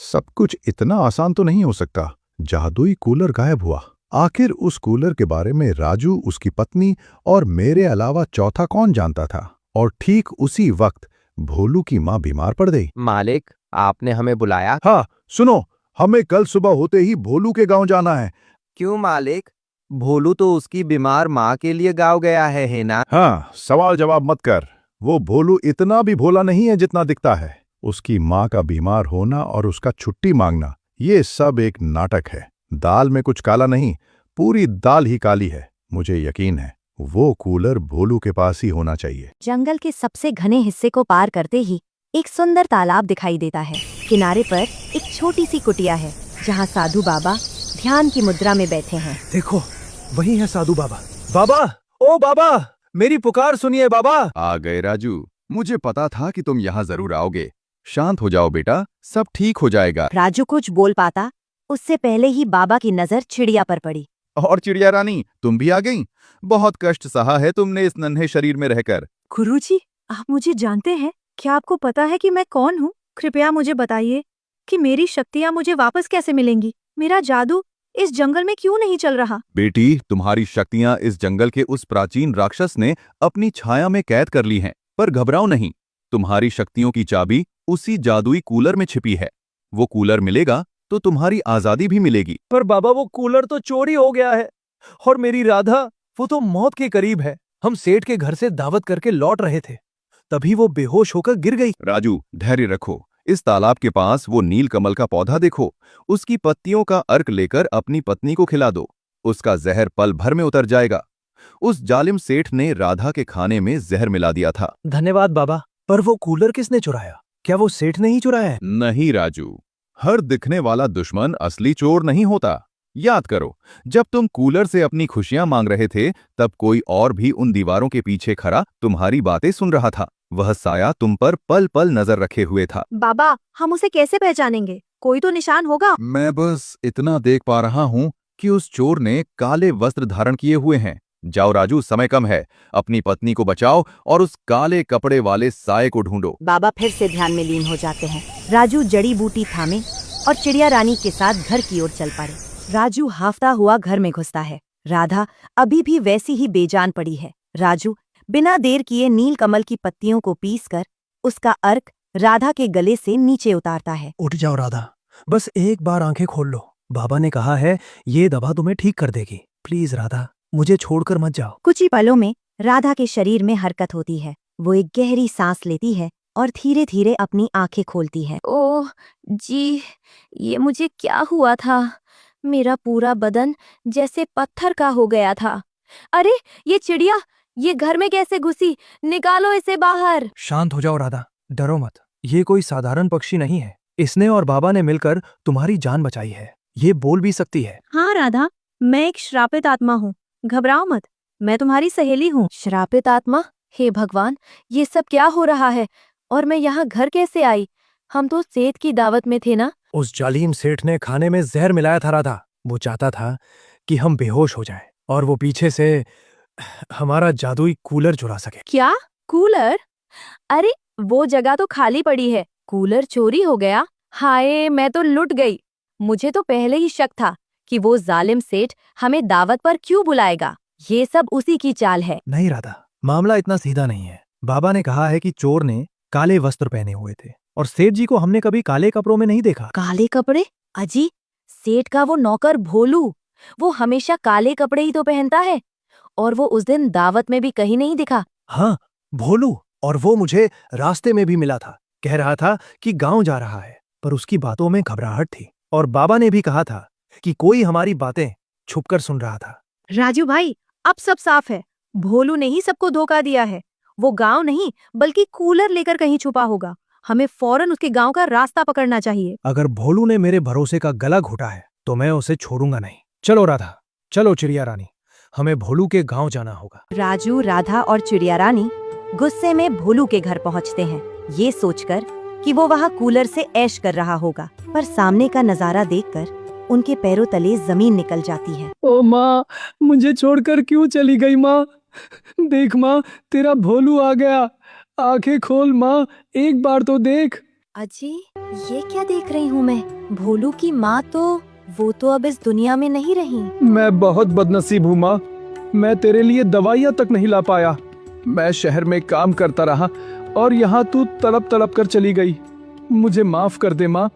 सब कुछ इतना आसान तो नहीं हो सकता। जादुई कूलर गायब हुआ। आखिर उस कूलर के बारे में राजू, उसकी पत्नी और मेरे अलावा चौथा कौन जानता था? और ठीक उसी वक्त भोलू की माँ बीमार पड़ गई। मालिक, आपने हमें बुलाया? हाँ, सुनो, हमें कल सुबह होते ही भोलू के गांव जाना है। क्यों मालिक? भोलू तो उसकी बीमार माँ के लिए गाँव गया है ना? हाँ, सवाल जवाब मत कर। वो भोलू इतना भी भोला नहीं है जितना दिखता है। उसकी माँ का बीमार होना और उसका छुट्टी मांगना, ये सब एक नाटक है। दाल में कुछ काला नहीं, पूरी दाल ही काली है। मुझे यकीन है वो कूलर भोलू के पास ही होना चाहिए। जंगल के सबसे घने हिस्से को पार करते ही एक सुंदर तालाब दिखाई देता है। किनारे पर एक छोटी सी कुटिया है जहाँ साधु बाबा ध्यान की मुद्रा में बैठे हैं। देखो, वही है साधु बाबा। बाबा, ओ बाबा, मेरी पुकार सुनिए बाबा। आ गए राजू, मुझे पता था कि तुम यहाँ जरूर आओगे। शांत हो जाओ बेटा, सब ठीक हो जाएगा। राजू कुछ बोल पाता उससे पहले ही बाबा की नजर चिड़िया पर पड़ी। और चिड़िया रानी, तुम भी आ गईं? बहुत कष्ट सहा है तुमने इस नन्हे शरीर में रहकर। गुरुजी, आप मुझे जानते हैं? क्या आपको पता है कि मैं कौन हूँ? कृपया मुझे बताइए कि मेरी शक्तियाँ मुझे वापस कैसे मिलेंगी। मेरा जादू इस जंगल में क्यों नहीं चल रहा? बेटी, तुम्हारी शक्तियाँ इस जंगल के उस प्राचीन राक्षस ने अपनी छाया में कैद कर ली हैं। पर घबराओ नहीं, तुम्हारी शक्तियों की चाबी उसी जादुई कूलर में छिपी है। वो कूलर मिलेगा तो तुम्हारी आजादी भी मिलेगी। पर बाबा, वो कूलर तो चोरी हो गया है और मेरी राधा, वो तो मौत के करीब है। हम सेठ के घर से दावत करके लौट रहे थे, तभी वो बेहोश होकर गिर गई। राजू, धैर्य रखो। इस तालाब के पास वो नील कमल का पौधा देखो। उसकी पत्तियों का अर्क लेकर अपनी पत्नी को खिला दो। उसका जहर पल भर में उतर जाएगा। उस जालिम सेठ ने राधा के खाने में जहर मिला दिया था। धन्यवाद बाबा। पर वो कूलर किसने चुराया? क्या वो सेठ ने ही चुराया है? नहीं राजू, हर दिखने वाला दुश्मन असली चोर नहीं होता। याद करो, जब तुम कूलर से अपनी खुशियां मांग रहे थे, तब कोई और भी उन दीवारों के पीछे खड़ा तुम्हारी बातें सुन रहा था। वह साया तुम पर पल पल नजर रखे हुए था। बाबा, हम उसे कैसे पहचानेंगे? कोई तो निशान होगा। मैं बस इतना देख पा रहा हूँ कि उस चोर ने काले वस्त्र धारण किए हुए हैं। जाओ राजू, समय कम है। अपनी पत्नी को बचाओ और उस काले कपड़े वाले साये को ढूंढो। बाबा फिर से ध्यान में लीन हो जाते हैं। राजू जड़ी बूटी थामे और चिड़िया रानी के साथ घर की ओर चल पड़े। राजू हाफता हुआ घर में घुसता है। राधा अभी भी वैसी ही बेजान पड़ी है। राजू बिना देर किए नील कमल की पत्तियों को पीसकर उसका अर्क राधा के गले से नीचे उतारता है। उठ जाओ राधा, बस एक बार आंखें खोल लो। बाबा ने कहा है ये दवा तुम्हें ठीक कर देगी। प्लीज राधा, मुझे छोड़कर मत जाओ। कुछ ही पलों में राधा के शरीर में हरकत होती है। वो एक गहरी सांस लेती है और धीरे धीरे अपनी आंखें खोलती है। ओह जी, ये मुझे क्या हुआ था? मेरा पूरा बदन जैसे पत्थर का हो गया था। अरे, ये चिड़िया, ये घर में कैसे घुसी? निकालो इसे बाहर। शांत हो जाओ राधा, डरो मत। ये कोई साधारण पक्षी नहीं है। इसने और बाबा ने मिलकर तुम्हारी जान बचाई है। ये बोल भी सकती है। हाँ राधा, मैं एक श्रापित आत्मा हूँ। घबराओ मत, मैं तुम्हारी सहेली हूँ। श्रापित आत्मा? हे भगवान, ये सब क्या हो रहा है? और मैं यहाँ घर कैसे आई? हम तो सेठ की दावत में थे ना? उस जालिम सेठ ने खाने में जहर मिलाया था राधा। वो चाहता था कि हम बेहोश हो जाएं और वो पीछे से हमारा जादुई कूलर चुरा सके। क्या? कूलर? अरे, वो जगह तो खाली पड़ी है। कूलर चोरी हो गया? हाय, मैं तो लुट गई। मुझे तो पहले ही शक था कि वो जालिम सेठ हमें दावत पर क्यों बुलाएगा। ये सब उसी की चाल है। नहीं राधा, मामला इतना सीधा नहीं है। बाबा ने कहा है कि चोर ने काले वस्त्र पहने हुए थे और सेठ जी को हमने कभी काले कपड़ों में नहीं देखा। काले कपड़े? अजी, सेठ का वो नौकर भोलू, वो हमेशा काले कपड़े ही तो पहनता है और वो उस दिन दावत में भी कहीं नहीं दिखा। हाँ, भोलू। और वो मुझे रास्ते में भी मिला था। कह रहा था कि गांव जा रहा है, पर उसकी बातों में घबराहट थी। और बाबा ने भी कहा था कि कोई हमारी बातें छुपकर सुन रहा था। राजू भाई, अब सब साफ है। भोलू ने ही सबको धोखा दिया है। वो गांव नहीं बल्कि कूलर लेकर कहीं छुपा होगा। हमें फौरन उसके गांव का रास्ता पकड़ना चाहिए। अगर भोलू ने मेरे भरोसे का गला घोटा है तो मैं उसे छोड़ूंगा नहीं। चलो राधा, चलो चिड़िया रानी, हमें भोलू के गांव जाना होगा। राजू, राधा और चिड़िया रानी गुस्से में भोलू के घर पहुंचते हैं, ये सोचकर कि वो वहाँ कूलर से ऐश कर रहा होगा। पर सामने का नजारा देखकर उनके पैरों तले जमीन निकल जाती है। ओ माँ, मुझे छोड़कर क्यों चली गई माँ? देख माँ, तेरा भोलू आ गया। आंखें खोल माँ, एक बार तो देख। अजी, ये क्या देख रही हूँ मैं? भोलू की माँ वो तो अब इस दुनिया में नहीं रही। मैं बहुत बदनसीब हूँ माँ। मैं तेरे लिए दवाइयाँ तक नहीं ला पाया। मैं शहर में काम करता रहा और यहाँ तू तड़प तड़प कर चली गई। मुझे माफ कर दे माँ,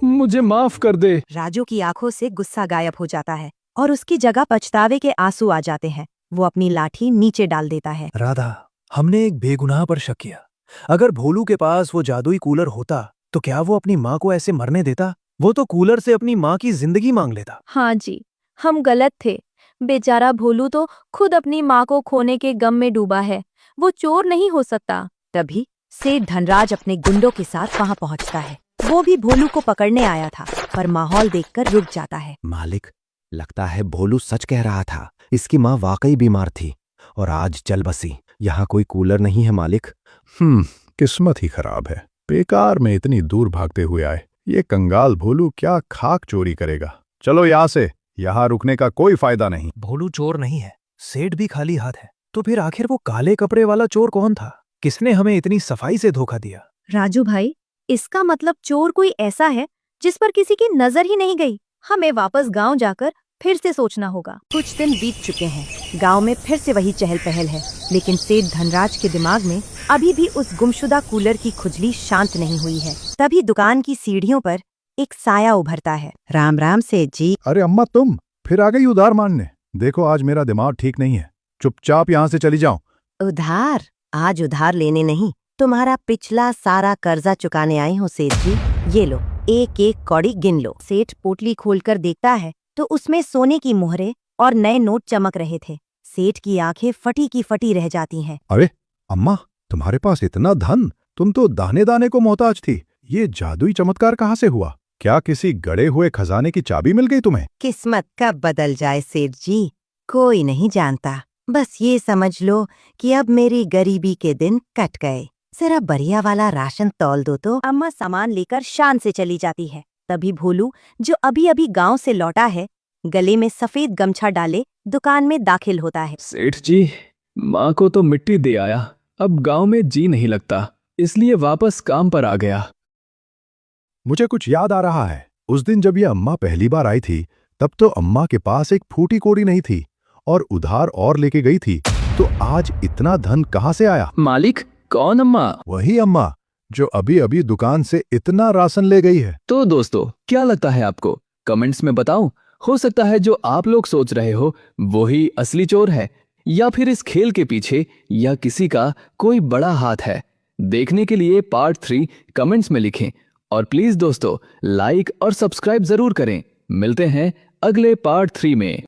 मुझे माफ कर दे। राजू की आंखों से गुस्सा गायब हो जाता है और उसकी जगह पछतावे के आंसू आ जाते हैं। वो अपनी लाठी नीचे डाल देता है। राधा, हमने एक बेगुनाह पर शक किया। अगर भोलू के पास वो जादुई कूलर होता तो क्या वो अपनी माँ को ऐसे मरने देता? वो तो कूलर से अपनी माँ की जिंदगी मांग लेता। हाँ जी, हम गलत थे। बेचारा भोलू तो खुद अपनी माँ को खोने के गम में डूबा है। वो चोर नहीं हो सकता। तभी सेठ धनराज अपने गुंडों के साथ वहां पहुंचता है। वो भी भोलू को पकड़ने आया था, पर माहौल देखकर रुक जाता है। मालिक, लगता है भोलू सच कह रहा था। इसकी माँ वाकई बीमार थी और आज चल बसी। यहाँ कोई कूलर नहीं है मालिक। किस्मत ही खराब है। बेकार में इतनी दूर भागते हुए आए। ये कंगाल भोलू क्या खाक चोरी करेगा। चलो यहाँ से, यहाँ रुकने का कोई फायदा नहीं। भोलू चोर नहीं है, सेठ भी खाली हाथ है। तो फिर आखिर वो काले कपड़े वाला चोर कौन था? किसने हमें इतनी सफाई से धोखा दिया? राजू भाई, इसका मतलब चोर कोई ऐसा है जिस पर किसी की नजर ही नहीं गई। हमें वापस गांव जाकर फिर से सोचना होगा। कुछ दिन बीत चुके हैं। गांव में फिर से वही चहल पहल है, लेकिन सेठ धनराज के दिमाग में अभी भी उस गुमशुदा कूलर की खुजली शांत नहीं हुई है। तभी दुकान की सीढ़ियों पर एक साया उभरता है। राम राम सेठ जी। अरे अम्मा, तुम फिर आ गई उधार मांगने। देखो आज मेरा दिमाग ठीक नहीं है। चुपचाप यहाँ से चली जाओ। उधार? आज उधार लेने नहीं, तुम्हारा पिछला सारा कर्जा चुकाने आई हूँ सेठ जी। ये लो, एक एक कौड़ी गिन लो। सेठ पोटली खोलकर देखता है तो उसमें सोने की मुहरें और नए नोट चमक रहे थे। सेठ की आंखें फटी की फटी रह जाती हैं। अरे अम्मा, तुम्हारे पास इतना धन? तुम तो दाने दाने को मोहताज थी। ये जादुई चमत्कार कहाँ से हुआ? क्या किसी गड़े हुए खजाने की चाबी मिल गई तुम्हें? किस्मत कब बदल जाए सेठ जी, कोई नहीं जानता। बस ये समझ लो कि अब मेरी गरीबी के दिन कट गए। जरा बढ़िया वाला राशन तौल दो तो। अम्मा सामान लेकर शान से चली जाती है। तभी भोलू, जो अभी अभी गांव से लौटा है, गले में सफेद गमछा डाले दुकान में दाखिल होता है। सेठ जी, माँ को तो मिट्टी दे आया। अब गांव में जी नहीं लगता, इसलिए वापस काम पर आ गया। मुझे कुछ याद आ रहा है। उस दिन जब ये अम्मा पहली बार आई थी, तब तो अम्मा के पास एक फूटी कोड़ी नहीं थी और उधार और लेके गई थी। तो आज इतना धन कहाँ से आया? मालिक, कौन अम्मा? वही अम्मा जो अभी अभी दुकान से इतना राशन ले गई है। तो दोस्तों, क्या लगता है आपको? कमेंट्स में बताओ। हो सकता है जो आप लोग सोच रहे हो वो ही असली चोर है, या फिर इस खेल के पीछे या किसी का कोई बड़ा हाथ है। देखने के लिए पार्ट 3 कमेंट्स में लिखें और प्लीज दोस्तों लाइक और सब्सक्राइब जरूर करें। मिलते हैं अगले पार्ट 3 में।